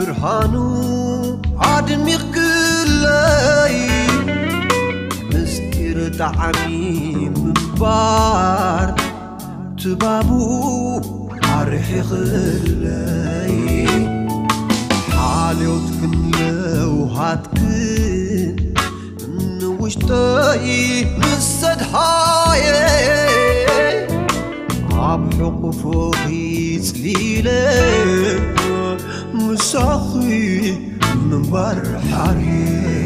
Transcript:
برهانو عدمي قلي مسكر دعمي مبار تبابو عرحي غلي حالي وتكن لو هاتكن نوشتاي مسد هاي عب حقوقي تليلي مساخي من بر حريق